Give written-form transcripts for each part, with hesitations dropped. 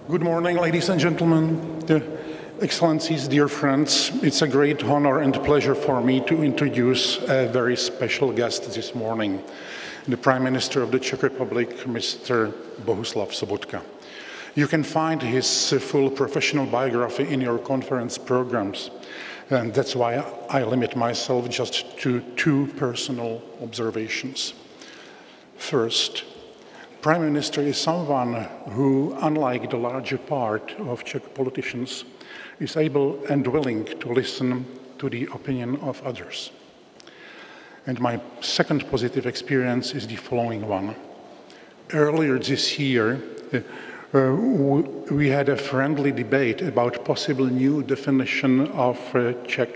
Good morning, ladies and gentlemen, Excellencies, dear friends. It's a great honor and pleasure for me to introduce a very special guest this morning, the Prime Minister of the Czech Republic, Mr. Bohuslav Sobotka. You can find his full professional biography in your conference programs, and that's why I limit myself just to two personal observations. First, Prime Minister is someone who, unlike the larger part of Czech politicians, is able and willing to listen to the opinion of others. And my second positive experience is the following one. Earlier this year, we had a friendly debate about possible new definition of Czech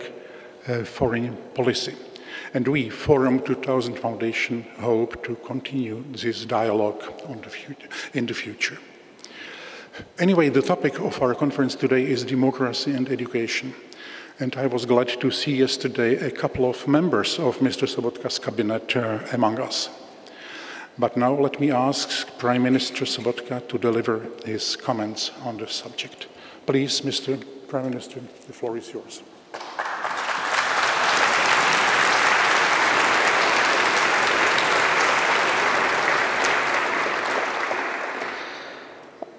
foreign policy. And we, Forum 2000 Foundation, hope to continue this dialogue in the future. Anyway, the topic of our conference today is democracy and education. And I was glad to see yesterday a couple of members of Mr. Sobotka's cabinet among us. But now let me ask Prime Minister Sobotka to deliver his comments on the subject. Please, Mr. Prime Minister, the floor is yours.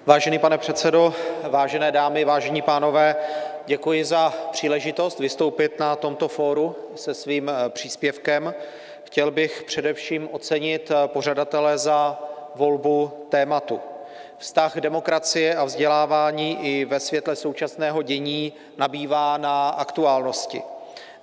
Vážený pane předsedo, vážené dámy, vážení pánové, děkuji za příležitost vystoupit na tomto fóru se svým příspěvkem. Chtěl bych především ocenit pořadatele za volbu tématu. Vztah demokracie a vzdělávání i ve světle současného dění nabývá na aktuálnosti.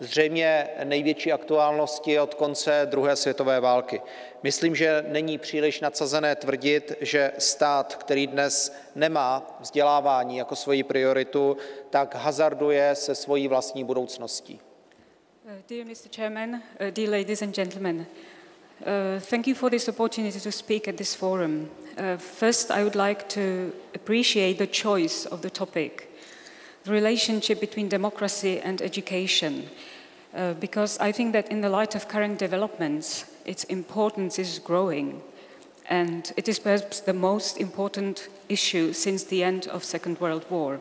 Zřejmě největší aktuálnosti od konce druhé světové války. Myslím, že není příliš nadsazené tvrdit, že stát, který dnes nemá vzdělávání jako svoji prioritu, tak hazarduje se svojí vlastní budoucností. Dear Mr. Chairman, dear ladies and gentlemen, thank you for this opportunity to speak at this forum. First, I would like to appreciate the choice of the topic, the relationship between democracy and education, because I think that in the light of current developments, its importance is growing, and it is perhaps the most important issue since the end of the Second World War.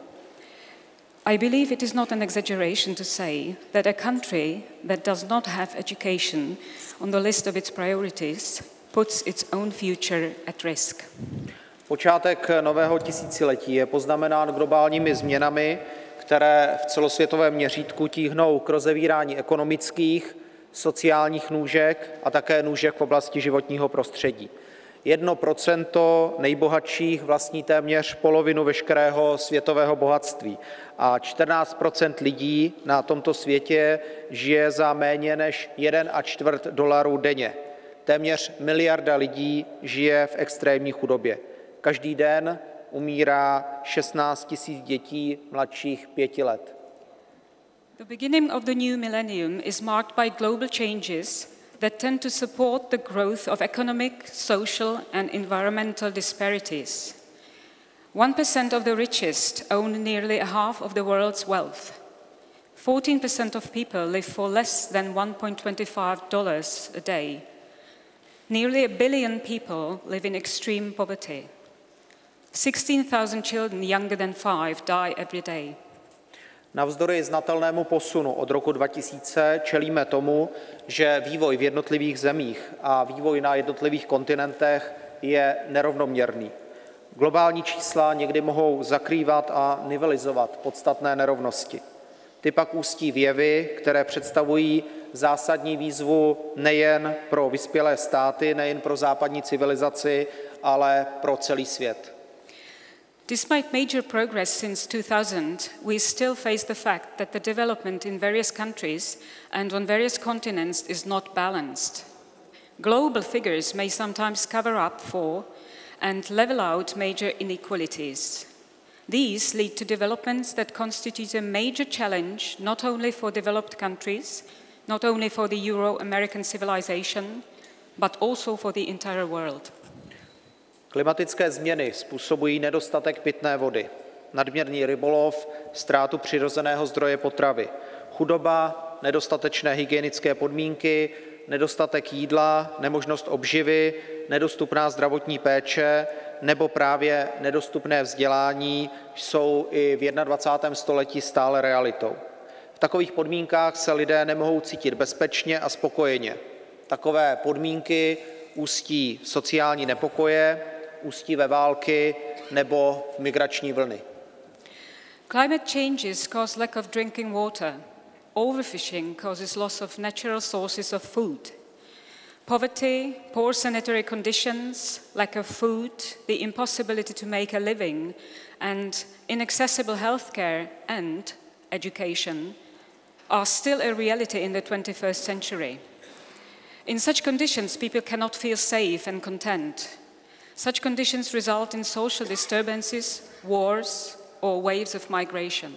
I believe it is not an exaggeration to say that a country that does not have education on the list of its priorities puts its own future at risk. Počátek nového tisíciletí je poznamenán globálními změnami, které v celosvětovém měřítku tíhnou k rozevírání ekonomických, sociálních nůžek a také nůžek v oblasti životního prostředí. 1% nejbohatších vlastní téměř polovinu veškerého světového bohatství a 14% lidí na tomto světě žije za méně než $1,25 denně. Téměř miliarda lidí žije v extrémní chudobě. Každý den umírá 16 000 dětí mladších 5 let. The beginning of the new millennium is marked by global changes that tend to support the growth of economic, social and environmental disparities. 1% of the richest own nearly a half of the world's wealth. 14% of people live for less than $1.25 a day. Nearly 1 billion people live in extreme poverty. 16,000 children younger than 5 die every day. Navzdory znatelnému posunu od roku 2000 čelíme tomu, že vývoj v jednotlivých zemích a vývoj na jednotlivých kontinentech je nerovnoměrný. Globální čísla někdy mohou zakrývat a nivelizovat podstatné nerovnosti. Ty pak ústí v jevy, které představují zásadní výzvu nejen pro vyspělé státy, nejen pro západní civilizaci, ale pro celý svět. Despite major progress since 2000, we still face the fact that the development in various countries and on various continents is not balanced. Global figures may sometimes cover up for and level out major inequalities. These lead to developments that constitute a major challenge not only for developed countries, not only for the Euro-American civilization, but also for the entire world. Klimatické změny způsobují nedostatek pitné vody, nadměrný rybolov, ztrátu přirozeného zdroje potravy, chudoba, nedostatečné hygienické podmínky, nedostatek jídla, nemožnost obživy, nedostupná zdravotní péče, nebo právě nedostupné vzdělání jsou i v 21. století stále realitou. V takových podmínkách se lidé nemohou cítit bezpečně a spokojeně. Takové podmínky ústí v sociální nepokoje, ústí ve války nebo v migrační vlny. Climate changes cause lack of drinking water. Overfishing causes loss of natural sources of food. Poverty, poor sanitary conditions, lack of food, the impossibility to make a living, and inaccessible healthcare and education are still a reality in the 21st century. In such conditions, people cannot feel safe and content. Such conditions result in social disturbances, wars, or waves of migration.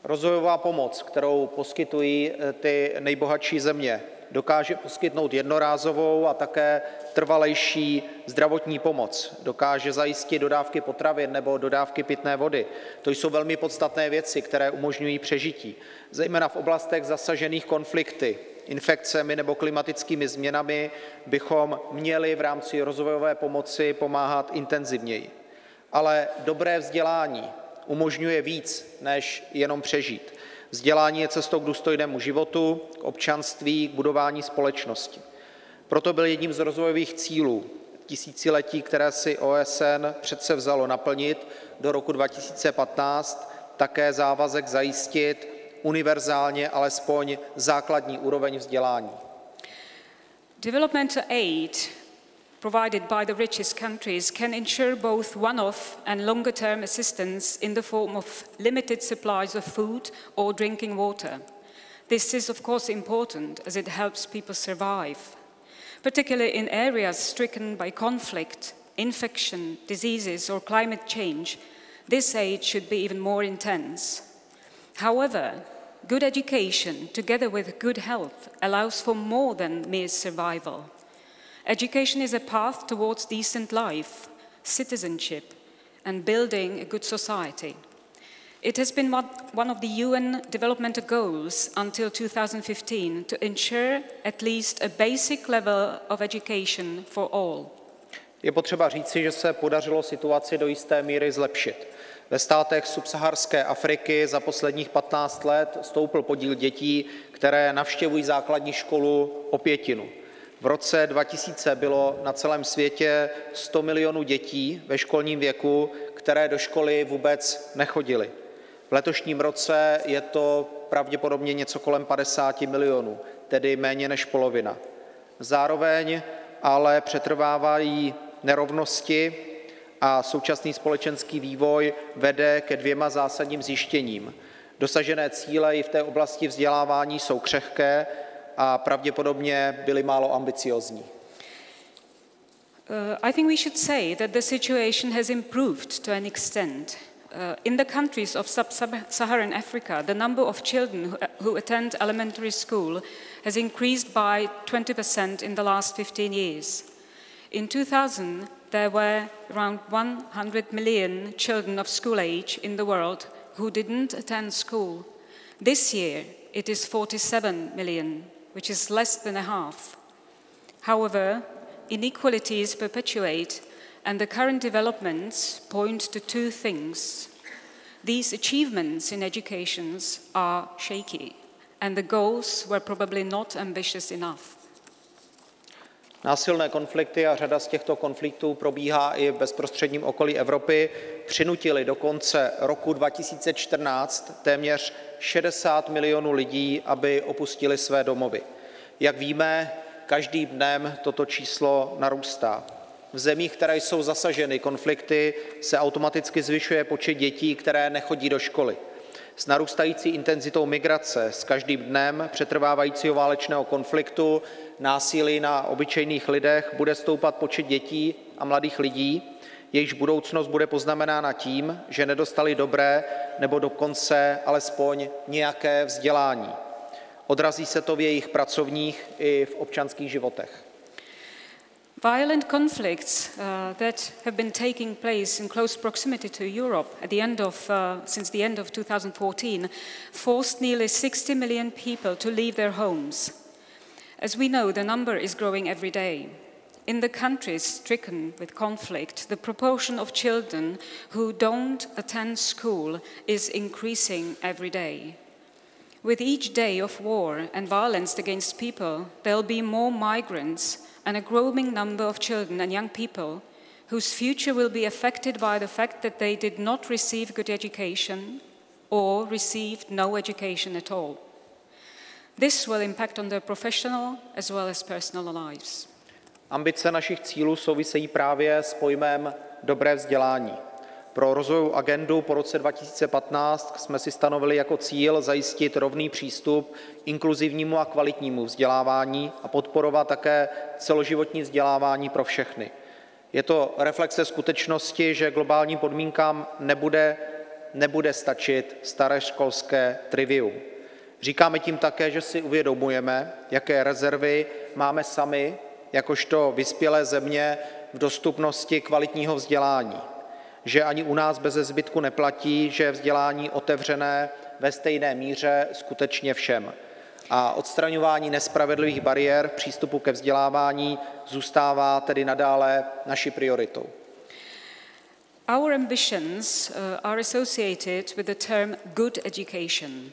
Rozvojová pomoc, kterou poskytují ty nejbohatší země, dokáže poskytnout jednorázovou a také trvalejší zdravotní pomoc. Dokáže zajistit dodávky potravin nebo dodávky pitné vody. To jsou velmi podstatné věci, které umožňují přežití. Zejména v oblastech zasažených konflikty, infekcemi nebo klimatickými změnami bychom měli v rámci rozvojové pomoci pomáhat intenzivněji. Ale dobré vzdělání umožňuje víc, než jenom přežít. Vzdělání je cestou k důstojnému životu, k občanství, k budování společnosti. Proto byl jedním z rozvojových cílů tisíciletí, které si OSN předsevzalo naplnit do roku 2015, také závazek zajistit univerzálně alespoň základní úroveň vzdělání. Developmental aid provided by the richest countries can ensure both one-off and longer-term assistance in the form of limited supplies of food or drinking water. This is of course important as it helps people survive, particularly in areas stricken by conflict, infection, diseases or climate change. This aid should be even more intense. However, good education together with good health allows for more than mere survival. Education is a path towards decent life, citizenship, and building a good society. It has been one of the UN developmental goals until 2015 to ensure at least a basic level of education for all. Je potřeba říci, že se podařilo situaci do jisté míry zlepšit. Ve státech subsaharské Afriky za posledních 15 let stoupl podíl dětí, které navštěvují základní školu o 1/5. V roce 2000 bylo na celém světě 100 milionů dětí ve školním věku, které do školy vůbec nechodily. V letošním roce je to pravděpodobně něco kolem 50 milionů, tedy méně než polovina. Zároveň ale přetrvávají nerovnosti a současný společenský vývoj vede ke 2 zásadním zjištěním. Dosažené cíle i v té oblasti vzdělávání jsou křehké a pravděpodobně byly málo ambiciózní. I think we should say that the situation has improved to an extent. In the countries of sub-Saharan Africa, the number of children who attend elementary school has increased by 20% in the last 15 years. In 2000, there were around 100 million children of school age in the world who didn't attend school. This year, it is 47 million, which is less than a half. However, inequalities perpetuate, and the current developments point to 2 things. These achievements in education are shaky, and the goals were probably not ambitious enough. Násilné konflikty a řada z těchto konfliktů probíhá i v bezprostředním okolí Evropy, přinutili do konce roku 2014 téměř 60 milionů lidí, aby opustili své domovy. Jak víme, každým dnem toto číslo narůstá. V zemích, které jsou zasaženy konflikty, se automaticky zvyšuje počet dětí, které nechodí do školy. S narůstající intenzitou migrace, s každým dnem přetrvávajícího válečného konfliktu, násilí na obyčejných lidech bude stoupat počet dětí a mladých lidí, jejichž budoucnost bude poznamenána tím, že nedostali dobré nebo dokonce alespoň nějaké vzdělání. Odrazí se to v jejich pracovních i v občanských životech. Violent conflicts that have been taking place in close proximity to Europe since the end of 2014 forced nearly 60 million people to leave their homes. As we know, the number is growing every day. In the countries stricken with conflict, the proportion of children who don't attend school is increasing every day. With each day of war and violence against people, there'll be more migrants and a growing number of children and young people whose future will be affected by the fact that they did not receive good education or received no education at all. This will impact on their professional as well as personal lives. Ambice našich cílů souvisejí právě s pojmem dobré vzdělání. Pro rozvojovou agendu po roce 2015 jsme si stanovili jako cíl zajistit rovný přístup inkluzivnímu a kvalitnímu vzdělávání a podporovat také celoživotní vzdělávání pro všechny. Je to reflexe skutečnosti, že globálním podmínkám nebude stačit staré školské trivium. Říkáme tím také, že si uvědomujeme, jaké rezervy máme sami, jakožto vyspělé země, v dostupnosti kvalitního vzdělání. Že ani u nás beze zbytku neplatí, že je vzdělání otevřené ve stejné míře skutečně všem. A odstraňování nespravedlivých bariér v přístupu ke vzdělávání zůstává tedy nadále naší prioritou. Our ambitions are associated with the term good education.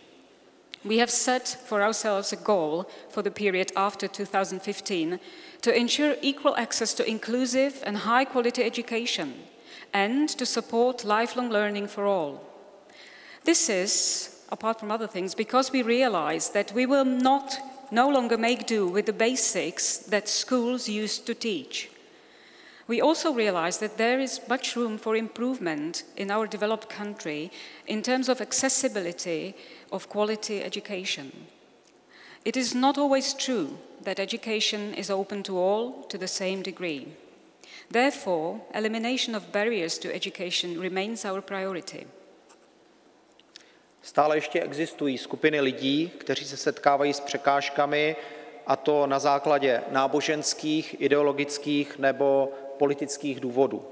We have set for ourselves a goal for the period after 2015 to ensure equal access to inclusive and high-quality education and to support lifelong learning for all. This is, apart from other things, because we realize that we will no longer make do with the basics that schools used to teach. We also realize that there is much room for improvement in our developed country in terms of accessibility of quality education. It is not always true that education is open to all to the same degree. Therefore, elimination of barriers to education remains our priority. Stále ještě existují skupiny lidí, kteří se setkávají s překážkami, a to na základě náboženských, ideologických nebo politických důvodů.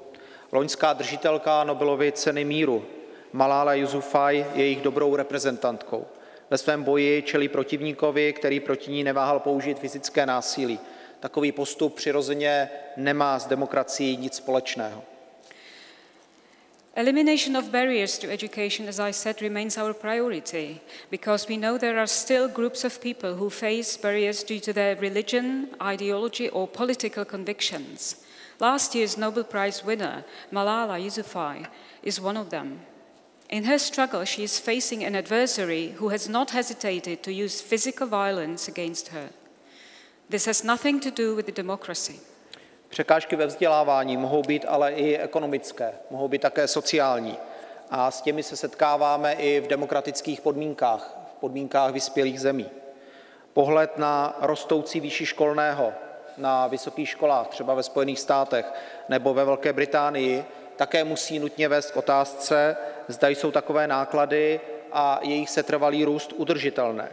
Loňská držitelka Nobelovy ceny míru Malala Yousafzai je jejich dobrou reprezentantkou. Ve svém boji čelí protivníkovi, který proti ní neváhal použít fyzické násilí. Takový postup přirozeně nemá s demokracií nic společného. Elimination of barriers to education, as I said, remains our priority because we know there are still groups of people who face barriers due to their religion, ideology or political convictions. Last year's Nobel Prize winner, Malala Yousafzai, is one of them. In her struggle, she is facing an adversary who has not hesitated to use physical violence against her. This has nothing to do with the democracy. Překážky ve vzdělávání mohou být ale i ekonomické, mohou být také sociální. A s těmi se setkáváme i v demokratických podmínkách, v podmínkách vyspělých zemí. Pohled na rostoucí výši školného na vysokých školách, třeba ve Spojených státech nebo ve Velké Británii, také musí nutně vést k otázce, zda jsou takové náklady a jejich setrvalý růst udržitelné.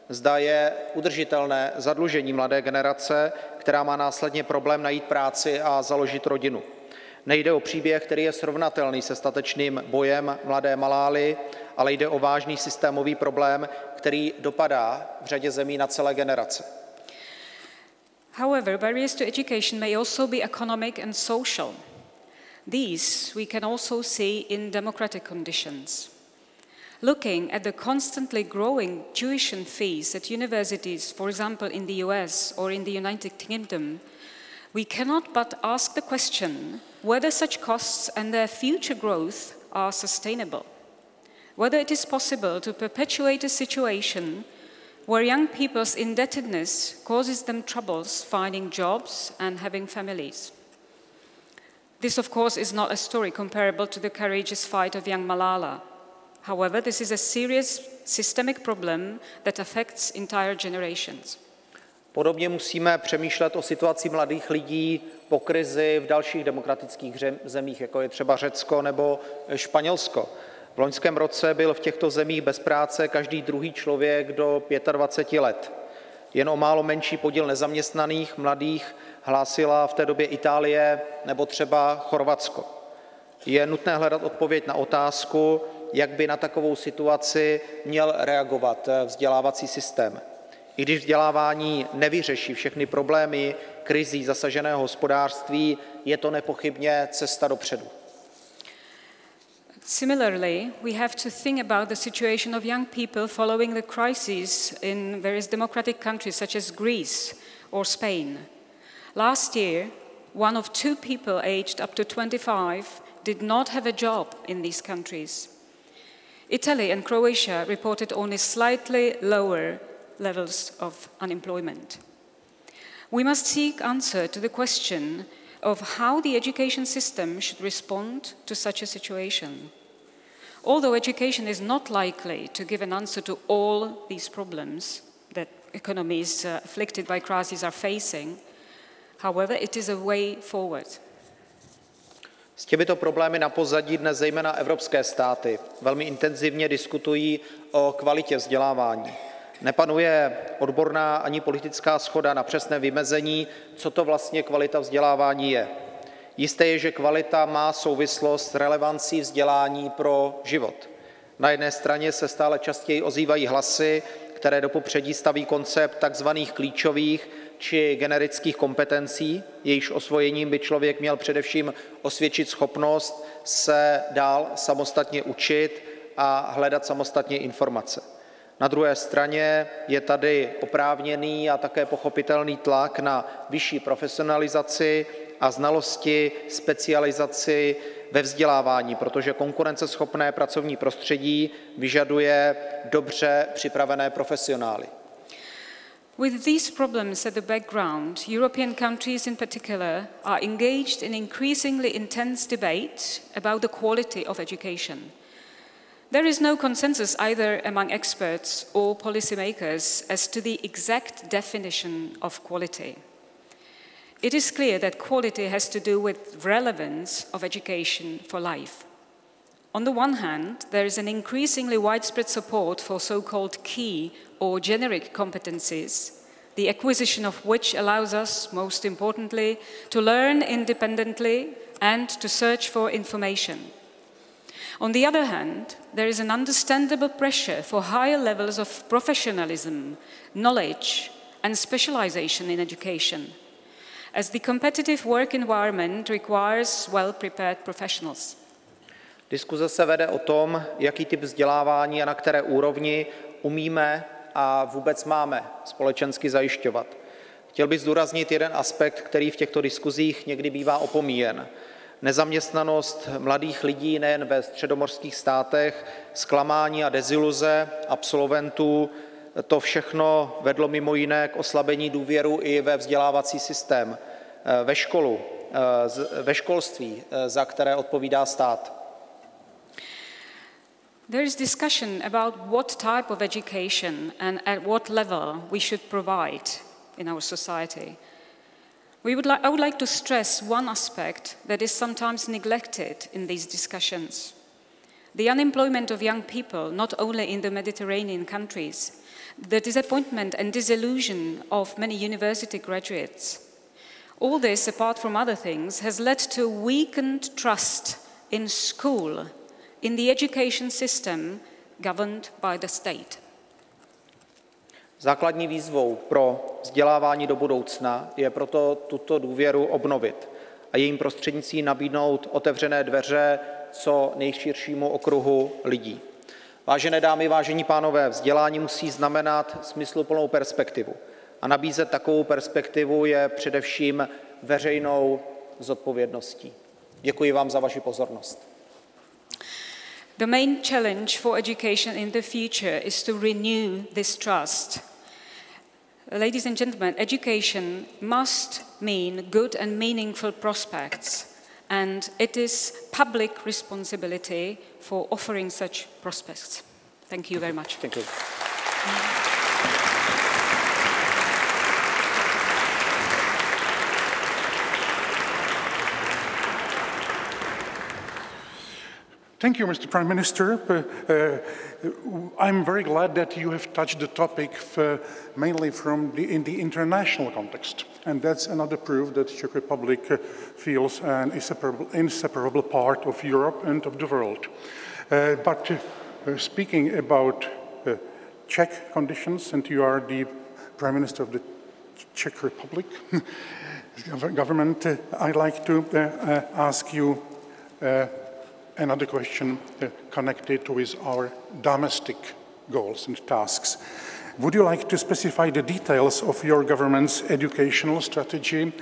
Zda je udržitelné zadlužení mladé generace, která má následně problém najít práci a založit rodinu. Nejde o příběh, který je srovnatelný se statečným bojem mladé Malály, ale jde o vážný systémový problém, který dopadá v řadě zemí na celé generace. However, barriers to education may also be economic and social. These we can also see in democratic conditions. Looking at the constantly growing tuition fees at universities, for example in the US or in the United Kingdom, we cannot but ask the question whether such costs and their future growth are sustainable. Whether it is possible to perpetuate a situation where young people's indebtedness causes them troubles finding jobs and having families. This, of course, is not a story comparable to the courageous fight of young Malala. However, this is a serious systemic problem that affects entire generations. Podobně musíme přemýšlet o situaci mladých lidí po krizi v dalších demokratických zemích, jako je třeba Řecko nebo Španělsko. V loňském roce byl v těchto zemích bez práce každý druhý člověk do 25 let. Jen o málo menší podíl nezaměstnaných mladých hlásila v té době Itálie nebo třeba Chorvatsko. Je nutné hledat odpověď na otázku, jak by na takovou situaci měl reagovat vzdělávací systém. I když vzdělávání nevyřeší všechny problémy krizí zasaženého hospodářství, je to nepochybně cesta dopředu. Similarly, we have to think about the situation of young people following the crises in various democratic countries such as Greece or Spain. Last year, one of 2 people aged up to 25 did not have a job in these countries. Italy and Croatia reported only slightly lower levels of unemployment. We must seek answer to the question of how the education system should respond to such a situation. Although education is not likely to give an answer to all these problems that economies afflicted by crises are facing, however, it is a way forward. S těmito problémy na pozadí dnes zejména evropské státy velmi intenzivně diskutují o kvalitě vzdělávání. Nepanuje odborná ani politická shoda na přesné vymezení, co to vlastně kvalita vzdělávání je. Jisté je, že kvalita má souvislost s relevancí vzdělání pro život. Na jedné straně se stále častěji ozývají hlasy, které do popředí staví koncept takzvaných klíčových či generických kompetencí, jejichž osvojením by člověk měl především osvědčit schopnost se dál samostatně učit a hledat samostatně informace. Na druhé straně je tady oprávněný a také pochopitelný tlak na vyšší profesionalizaci a znalosti, specializaci ve vzdělávání, protože konkurenceschopné pracovní prostředí vyžaduje dobře připravené profesionály. With these problems at the background, European countries in particular are engaged in increasingly intense debate about the quality of education. There is no consensus either among experts or policymakers as to the exact definition of quality. It is clear that quality has to do with relevance of education for life. On the one hand, there is an increasingly widespread support for so-called key or generic competencies, the acquisition of which allows us, most importantly, to learn independently and to search for information. On the other hand, there is an understandable pressure for higher levels of professionalism, knowledge, and specialization in education, as the competitive work environment requires well-prepared professionals. Diskuze se vede o tom, jaký typ vzdělávání a na které úrovni umíme a vůbec máme společensky zajišťovat. Chtěl bych zdůraznit jeden aspekt, který v těchto diskuzích někdy bývá opomíjen. Nezaměstnanost mladých lidí nejen ve středomořských státech, zklamání a deziluze absolventů, to všechno vedlo mimo jiné k oslabení důvěru i ve vzdělávací systém, ve školství, za které odpovídá stát. There is discussion about what type of education and at what level we should provide in our society. I would like to stress one aspect that is sometimes neglected in these discussions. The unemployment of young people, not only in the Mediterranean countries, the disappointment and disillusion of many university graduates. All this, apart from other things, has led to weakened trust in school, in the education system governed by the state. Základní výzvou pro vzdělávání do budoucna je proto tuto důvěru obnovit a jejím prostřednictvím nabídnout otevřené dveře co nejširšímu okruhu lidí. Vážené dámy, vážení pánové, vzdělání musí znamenat smysluplnou perspektivu. A nabízet takovou perspektivu je především veřejnou zodpovědností. Děkuji vám za vaši pozornost. The main challenge for education in the future is to renew this trust. Ladies and gentlemen, education must mean good and meaningful prospects, and it is public responsibility for offering such prospects. Thank you very much. Thank you. Thank you, Mr. Prime Minister. I'm very glad that you have touched the topic mainly in the international context. And that's another proof that the Czech Republic feels an inseparable part of Europe and of the world. But speaking about Czech conditions, and you are the Prime Minister of the Czech Republic government, I'd like to ask you another question connected with our domestic goals and tasks. Would you like to specify the details of your government's educational strategy,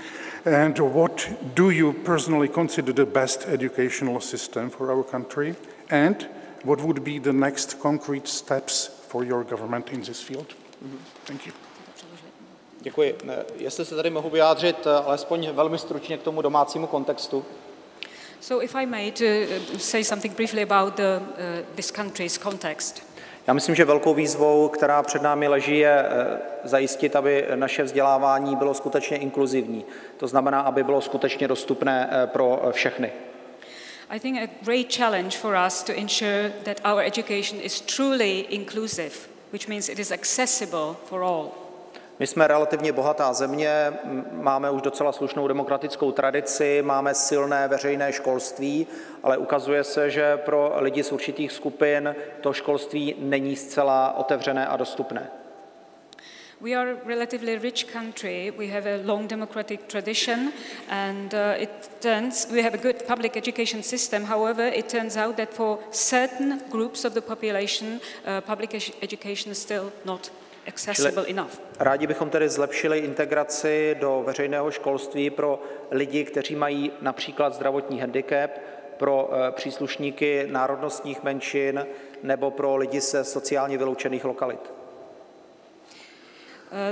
and what do you personally consider the best educational system for our country, and what would be the next concrete steps for your government in this field? Thank you. Děkuji. Jestli se tady mohu vyjádřit alespoň velmi stručně k tomu domácímu kontextu. So if I may say something briefly about this country's context. Já myslím, že velkou výzvou, která před námi leží, je zajistit, aby naše vzdělávání bylo skutečně inkluzivní. To znamená, aby bylo skutečně dostupné pro všechny. I think a great challenge for us to ensure that our education is truly inclusive, which means it is accessible for all. My jsme relativně bohatá země, máme už docela slušnou demokratickou tradici, máme silné veřejné školství, ale ukazuje se, že pro lidi z určitých skupin to školství není zcela otevřené a dostupné. We are a relatively rich country. We have a long democratic tradition, and we have a good public education system. However, it turns out that for certain groups of the population, public education is still not accessible enough. Rádi bychom tedy zlepšili integraci do veřejného školství pro lidi, kteří mají například zdravotní handicap, pro příslušníky národnostních menšin nebo pro lidi ze sociálně vyloučených lokalit.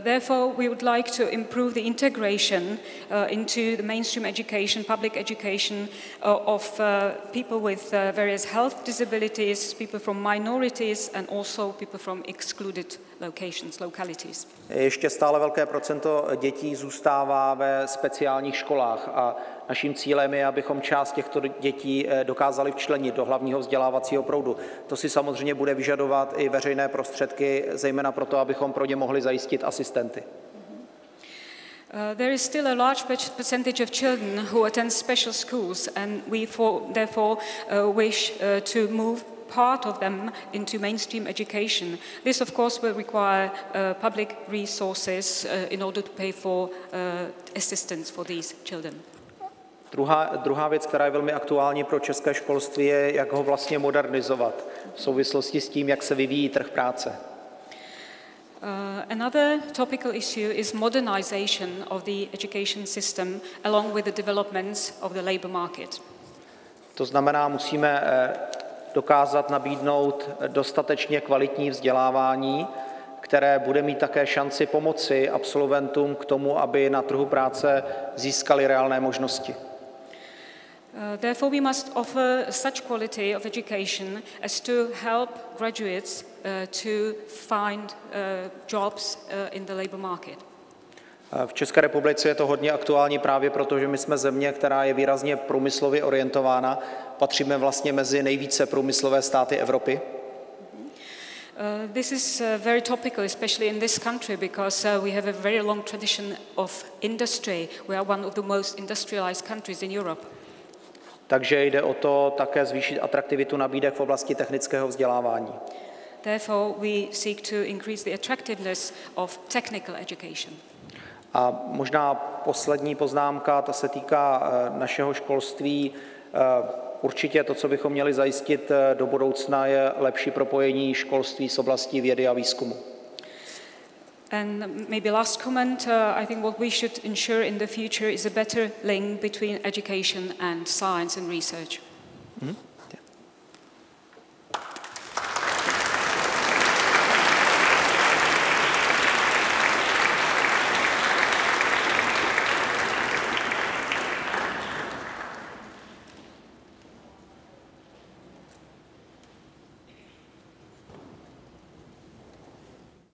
Therefore, we would like to improve the integration into the mainstream education, public education of people with various health disabilities, people from minorities, and also people from excluded localities. Ještě stále velké procento dětí zůstává ve speciálních školách a naším cílem je, abychom část těchto dětí dokázali včlenit do hlavního vzdělávacího proudu. To si samozřejmě bude vyžadovat i veřejné prostředky, zejména proto, abychom pro ně mohli zajistit asistenty. There is still a large percentage of children who attend special schools, and we therefore wish to move part of them into mainstream education. This, of course, will require public resources in order to pay for assistance for these children. Druhá věc, která je velmi aktuální pro české školství, je, jak ho vlastně modernizovat v souvislosti s tím, jak se vyvíjí trh práce. Another topical issue is modernization of the education system along with the developments of the labor market. To znamená, musíme dokázat nabídnout dostatečně kvalitní vzdělávání, které bude mít také šanci pomoci absolventům k tomu, aby na trhu práce získali reálné možnosti. Therefore, we must offer such quality of education as to help graduates to find jobs in the labor market. V České republice je to hodně aktuální právě proto, že my jsme země, která je výrazně průmyslově orientována. Patříme vlastně mezi nejvíce průmyslové státy Evropy. This is very topical, especially in this country, because we have a very long tradition of industry. We are one of the most industrialized countries in Europe. Takže jde o to také zvýšit atraktivitu nabídek v oblasti technického vzdělávání. Therefore, we seek to increase the attractiveness of technical education. A možná poslední poznámka, ta se týká našeho školství. Určitě to, co bychom měli zajistit do budoucna, je lepší propojení školství s oblastí vědy a výzkumu. And maybe last comment, I think what we should ensure in the future is a better link between education and science and research.